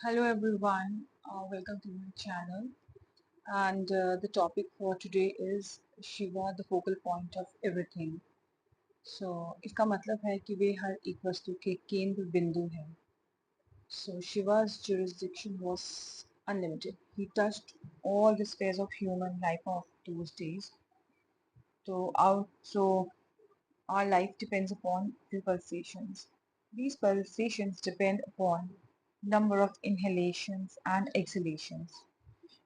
Hello everyone, welcome to my channel and the topic for today is Shiva the focal point of everything. So इसका मतलब है कि वे हर एक वस्तु के केंद्र बिंदु हैं. So Shiva's jurisdiction was unlimited. He touched all the spheres of human life of those days. So our life depends upon the pulsations. These pulsations depend upon number of inhalations and exhalations.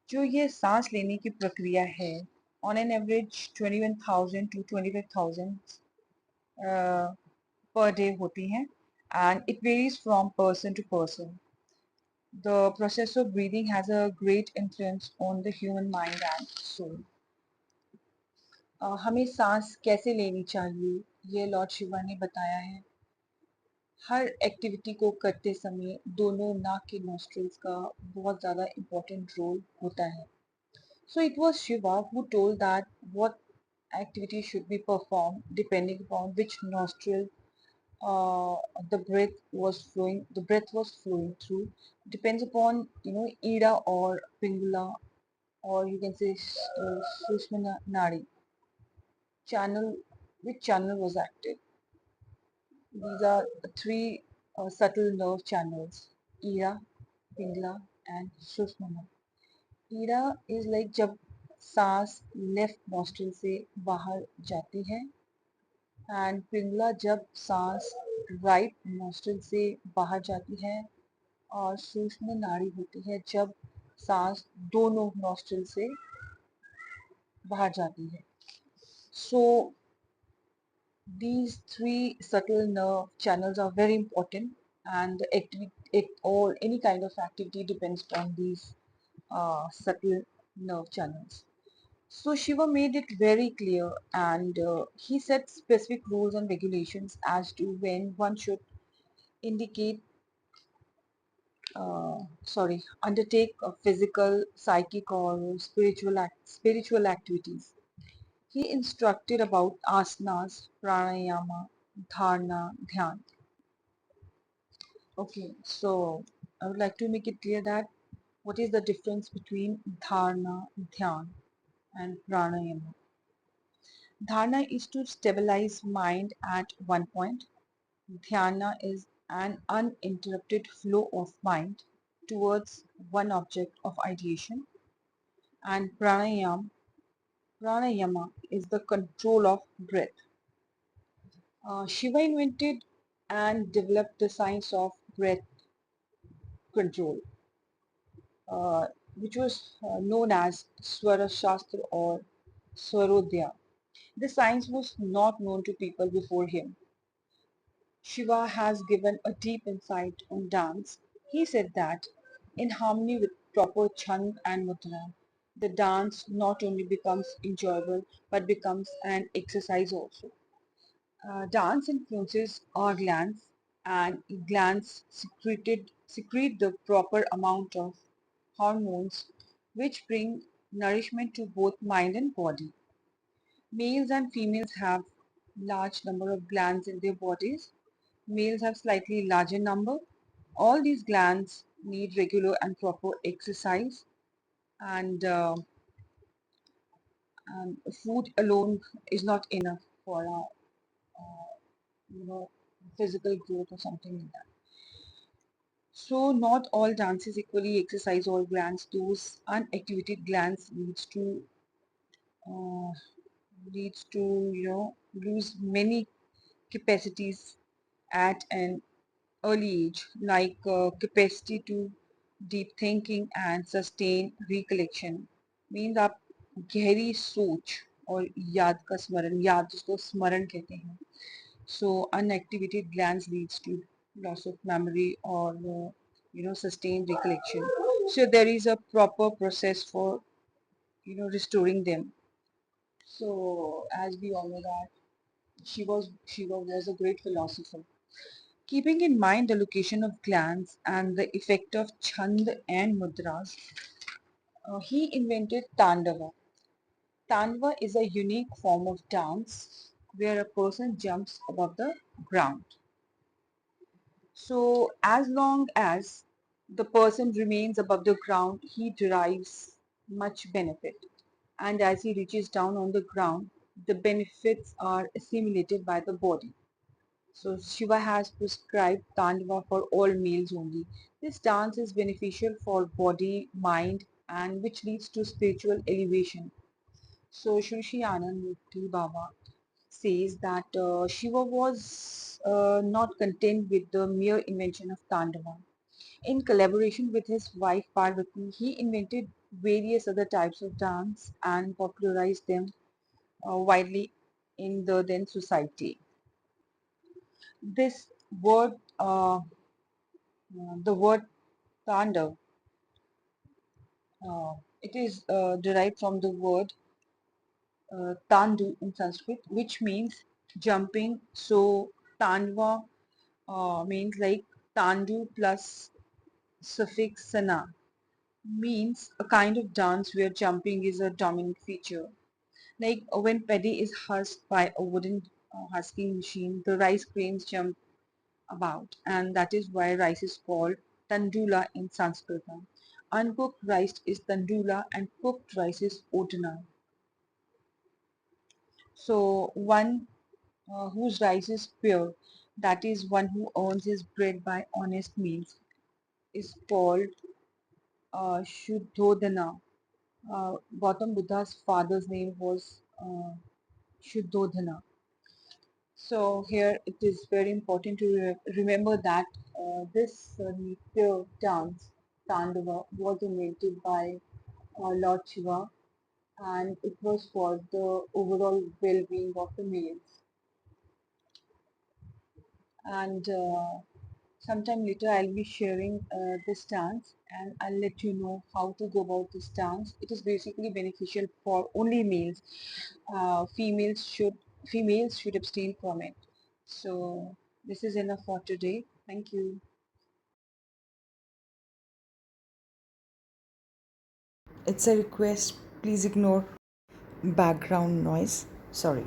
जो ये सांस लेने की प्रक्रिया है on an average 21,000 to 25,000 per day होती हैं and it varies from person to person. The process of breathing has a great influence on the human mind and soul. हमें सांस कैसे लेनी चाहिए ये लॉर्ड शिवा ने बताया है. हर एक्टिविटी को करते समय दोनों नाक के नॉस्ट्रल्स का बहुत ज़्यादा इम्पोर्टेंट रोल होता है. So it was Shiva who told that what activity should be performed depending upon which nostril uh, the breath was flowing through. Depends upon Ida or Pingula, or you can say Sushmana Nadi channel, which channel was active. These are three subtle nerve channels: Ida, Pingla, and Sushmana. Ida is like जब सांस left nostril से बाहर जाती है and Pingala जब सांस right nostril से बाहर जाती है और सूक्ष्म नाड़ी होती है जब सांस दोनों नॉस्ट्रिल से बाहर जाती है. सो these three subtle nerve channels are very important and or any kind of activity depends on these subtle nerve channels. So Shiva made it very clear and he set specific rules and regulations as to when one should indicate, undertake a physical, psychic or spiritual activities. He instructed about asanas, pranayama, dharana, dhyan. Okay, so I would like to make it clear that what is the difference between dharana, dhyan and pranayama. Dharana is to stabilize mind at one point. Dhyana is an uninterrupted flow of mind towards one object of ideation. And pranayama is the control of breath. Shiva invented and developed the science of breath control, uh, which was known as Swara Shastra or Swarodhya. This science was not known to people before him. Shiva has given a deep insight on dance. He said that in harmony with proper chand and mudra, the dance not only becomes enjoyable but becomes an exercise also. Dance influences our glands and glands secrete the proper amount of hormones which bring nourishment to both mind and body. Males and females have large number of glands in their bodies. Males have slightly larger number. All these glands need regular and proper exercise and food alone is not enough for our you know physical growth or something like that. So not all dances equally exercise all glands. Those unactivated glands uh, leads to lose many capacities at an early age, like capacity to deep thinking and sustain recollection. Means आप गहरी सोच और याद का स्मरण, याद जिसको स्मरण कहते हैं. So unactivated glands leads to loss of memory or sustained recollection. So there is a proper process for restoring them. So as we all know that Shiva was a great philosopher. Keeping in mind the location of glands and the effect of chand and mudras, he invented Tandava. Tandava is a unique form of dance where a person jumps above the ground. So as long as the person remains above the ground, he derives much benefit. And as he reaches down on the ground, the benefits are assimilated by the body. So Shiva has prescribed Tandava for all males only. This dance is beneficial for body, mind, and which leads to spiritual elevation. So Shri Anand Murti Baba says that Shiva was not content with the mere invention of Tandava. In collaboration with his wife Parvati, he invented various other types of dance and popularized them widely in the then society. This word, the word Tandav, it is derived from the word Tandu in Sanskrit, which means jumping. So Tandva means like Tandu plus suffix sana means a kind of dance where jumping is a dominant feature. Like when paddy is husked by a wooden husking machine, the rice grains jump about, and that is why rice is called tandula in Sanskrit. Uncooked rice is tandula and cooked rice is odana. So one whose rice is pure, that is one who earns his bread by honest means, is called Shuddhodana. Gautam Buddha's father's name was Shuddhodana. So here it is very important to remember that this Nitya dance, Tandava, was invented by Lord Shiva, and it was for the overall well-being of the males. And sometime later I'll be sharing this dance, and I'll let you know how to go about this dance. It is basically beneficial for only males. Females should abstain from it. So this is enough for today. Thank you. It's a request. Please ignore background noise. Sorry.